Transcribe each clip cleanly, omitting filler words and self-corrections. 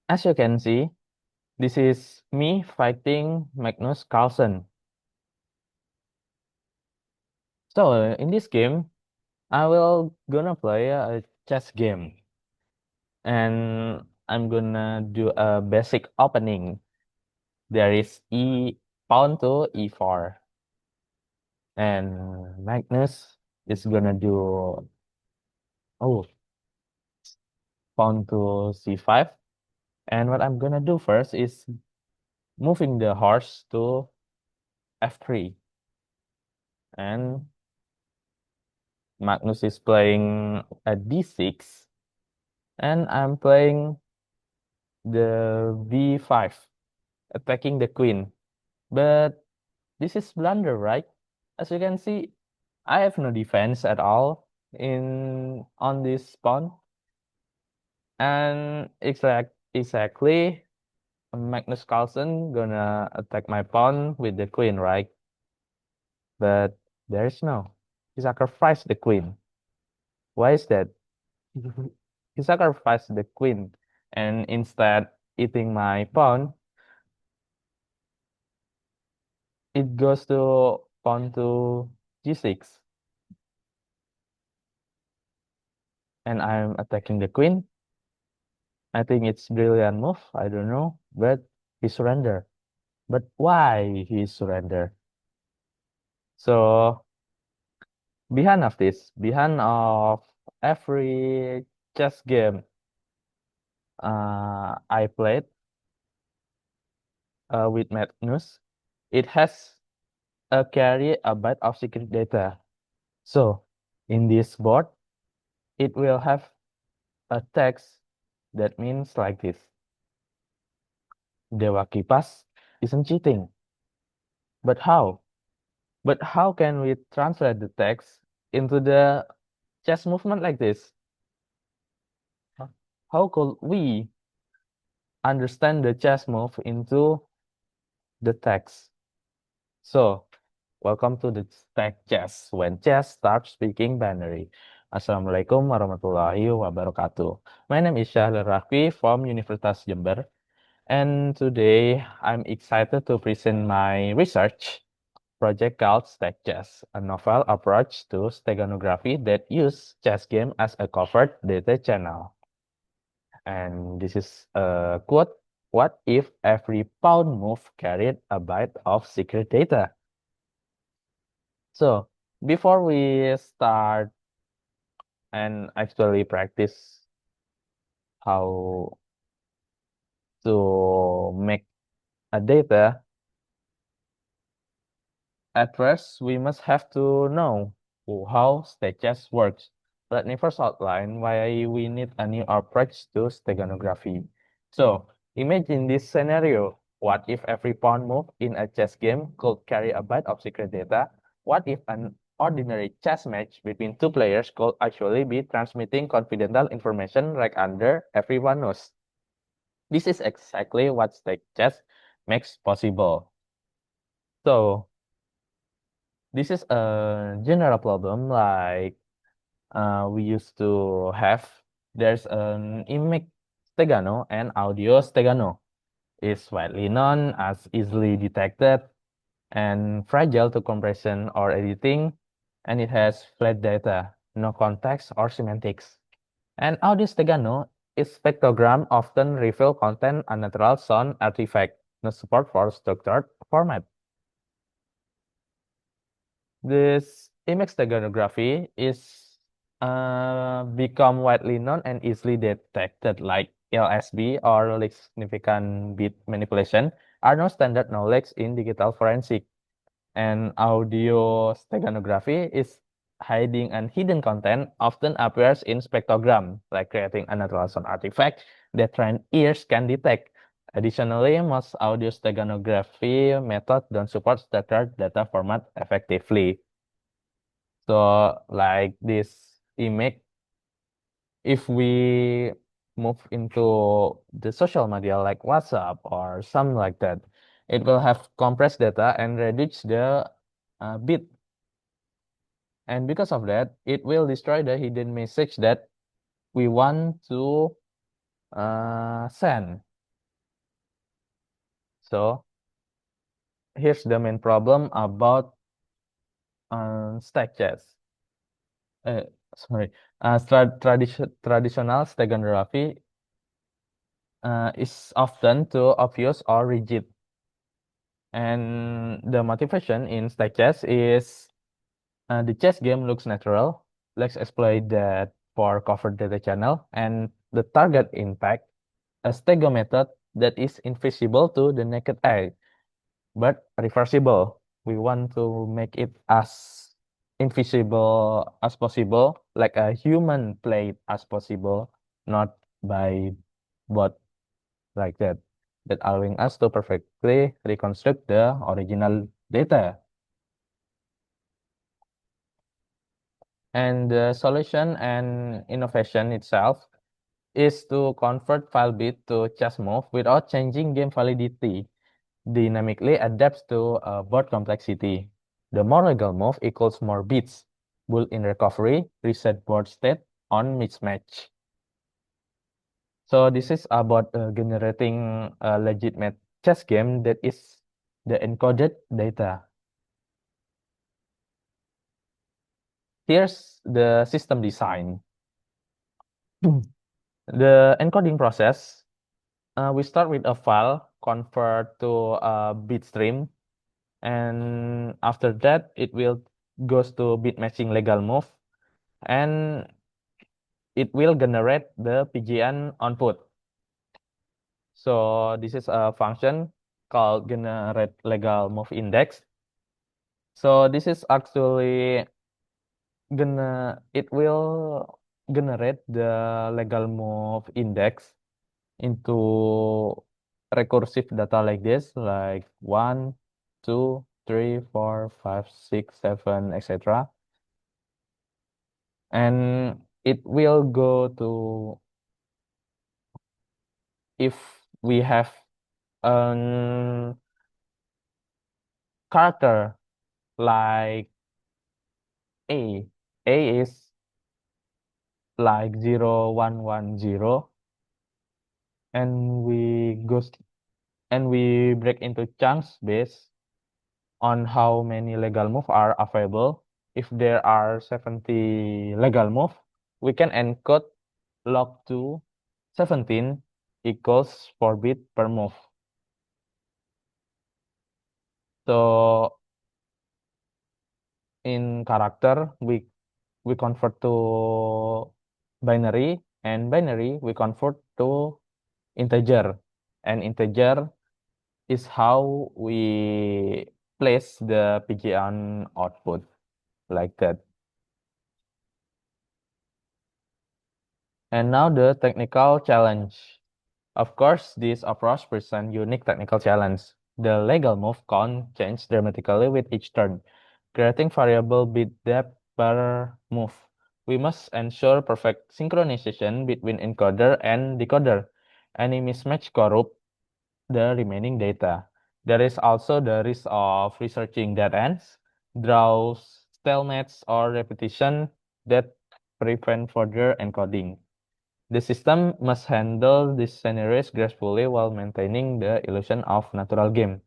As you can see, this is me fighting Magnus Carlsen. So in this game, I will gonna play a chess game, and I'm gonna do a basic opening. There is pawn to e4, and Magnus is gonna do oh pawn to c5. And what I'm gonna do first is moving the horse to f3, and Magnus is playing a d6, and I'm playing the b5, attacking the queen. But this is blunder, right? As you can see, I have no defense at all in on this pawn, and exactly Magnus Carlsen gonna attack my pawn with the queen, right? But there's no. He sacrificed the queen. Why is that? He sacrificed the queen, and instead eating my pawn, it goes to pawn to g6, and I'm attacking the queen. I think it's brilliant move. I don't know, but he surrender. But why he surrender? So behind of every chess game I played with Magnus, it has a carry a byte of secret data. So in this board, it will have a text that means like this: Dewa Kipas isn't cheating. But how? But how can we translate the text into the chess movement like this? How could we understand the chess move into the text? So, welcome to the Stack Chess, when chess starts speaking binary. Assalamualaikum warahmatullahi wabarakatuh. My name is Syahril Raffi from Universitas Jember, and today I'm excited to present my research project called Stack Chess, a novel approach to steganography that uses chess game as a covert data channel. And this is a quote: what if every pawn move carried a byte of secret data? So before we start and actually practice how to make a data, at first we must have to know how Stagechess works. Let me first outline why we need a new approach to steganography. So imagine this scenario. What if every pawn move in a chess game could carry a byte of secret data? What if an ordinary chess match between two players could actually be transmitting confidential information right under everyone knows? This is exactly what Stagechess makes possible. So this is a general problem like we used to have. There's an image stegano and audio stegano. Is widely known as easily detected and fragile to compression or editing, and it has flat data, no context or semantics. And audio stegano is spectrogram often reveal content unnatural sound artifact, no support for structured format. This image steganography is become widely known and easily detected, like LSB or least significant bit manipulation are no standard knowledge in digital forensic. And audio steganography is hiding and hidden content often appears in spectrogram, like creating unnatural sound artifact that trained ears can detect. Additionally, most audio steganography methods don't support structured data format effectively. So like this image, if we move into the social media like WhatsApp or something like that, it will have compressed data and reduce the bit. And because of that, it will destroy the hidden message that we want to send. So here's the main problem about stack chess. Uh, sorry, traditional steganography is often too obvious or rigid. And the motivation in stack chess is the chess game looks natural. Let's exploit that for covered data channel and the target impact a stego method that is invisible to the naked eye, but reversible. We want to make it as invisible as possible, like a human played as possible, not by bot like that, that allowing us to perfectly reconstruct the original data. And the solution and innovation itself is to convert file bit to chess move without changing game validity. Dynamically adapts to board complexity. The more legal move equals more bits. Boolean recovery, reset board state on mismatch. So this is about generating a legitimate chess game that is the encoded data. Here's the system design. The encoding process, we start with a file, convert to a bit stream, and after that it will goes to bit matching legal move, and it will generate the PGN output. So this is a function called generate legal move index. So this is actually it will generate the legal move index into recursive data like this, like 1, 2, 3, 4, 5, 6, 7, etc. And it will go to if we have a character like A. A is like 0, 1, 1, 0, and we break into chunks based on how many legal moves are available. If there are 70 legal moves, we can encode log2 17 equals 4 bit per move. So in character, we convert to binary, and binary we convert to integer, and integer is how we place the PGN output like that. And now the technical challenge. Of course, this approach presents unique technical challenge. The legal move count changes dramatically with each turn, creating variable bit depth per move. We must ensure perfect synchronization between encoder and decoder. Any mismatch corrupt the remaining data. There is also the risk of researching dead ends, draws, stalemates, or repetition that prevent further encoding. The system must handle these scenarios gracefully while maintaining the illusion of natural game.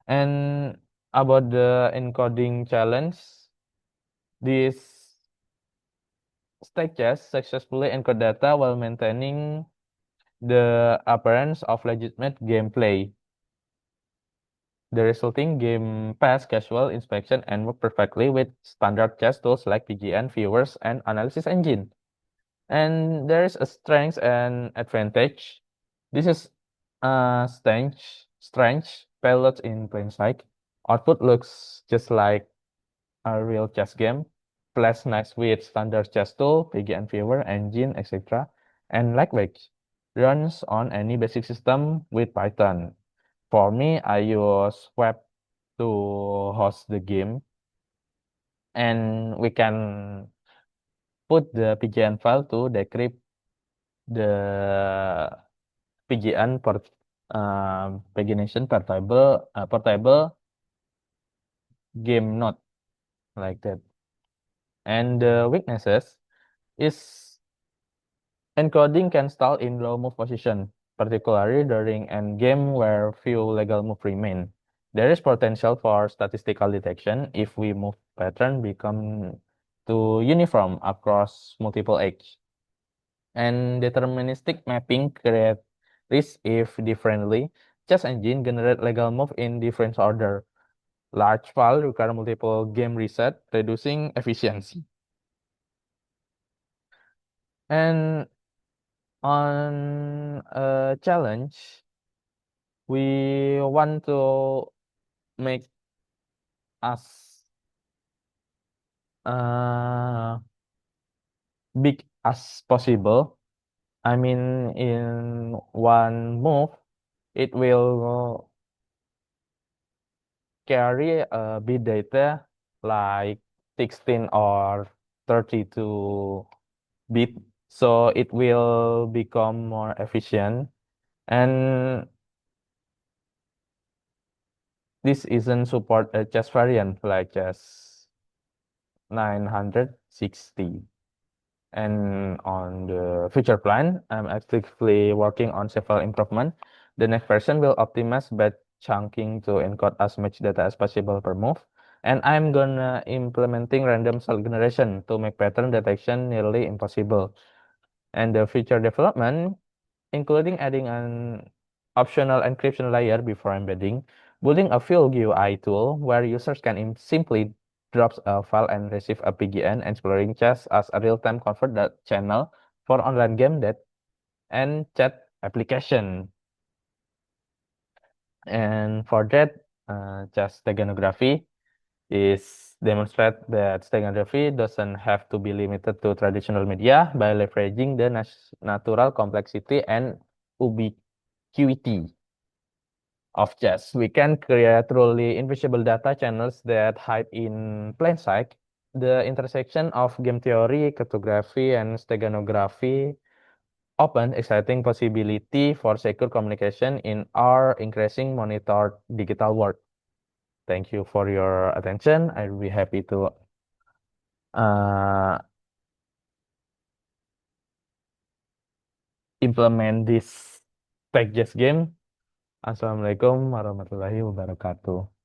And about the encoding challenge, this stages successfully encode data while maintaining the appearance of legitimate gameplay. The resulting game pass casual inspection and work perfectly with standard chess tools like PGN, viewers, and analysis engine. And there is a strength and advantage. This is a strange payload in plain sight. Output looks just like a real chess game. Plays nice with standard chess tool, PGN viewer, engine, etc. And lightweight. Runs on any basic system with Python. For me, I use web to host the game, and we can put the PGN file to decrypt the PGN pagination portable game node like that. And the weaknesses is encoding can stall in low move position. particularly during endgame where few legal moves remain. There is potential for statistical detection if we move pattern become too uniform across multiple edges. And deterministic mapping create risk if differently. Chess engine generate legal move in different order. Large file require multiple game reset, reducing efficiency. And on a challenge, we want to make as uh, big as possible. I mean, in one move, it will carry a bit data like 16 or 32 bit, so it will become more efficient. And this isn't support a chess variant like chess 960. And on the future plan, I'm actively working on several improvements. The next version will optimize batch chunking to encode as much data as possible per move. And I'm gonna implementing random cell generation to make pattern detection nearly impossible. And the future development, including adding an optional encryption layer before embedding, building a full GUI tool where users can simply drop a file and receive a PGN, exploring chess as a real-time convert that channel for online game that and chat application. And for that, chess steganography is demonstrate that steganography doesn't have to be limited to traditional media by leveraging the natural complexity and ubiquity of chess. We can create truly invisible data channels that hide in plain sight. The intersection of game theory, cryptography, and steganography open exciting possibility for secure communication in our increasing monitored digital world. Thank you for your attention. I'll be happy to uh, implement this tech chess game. Assalamualaikum warahmatullahi wabarakatuh.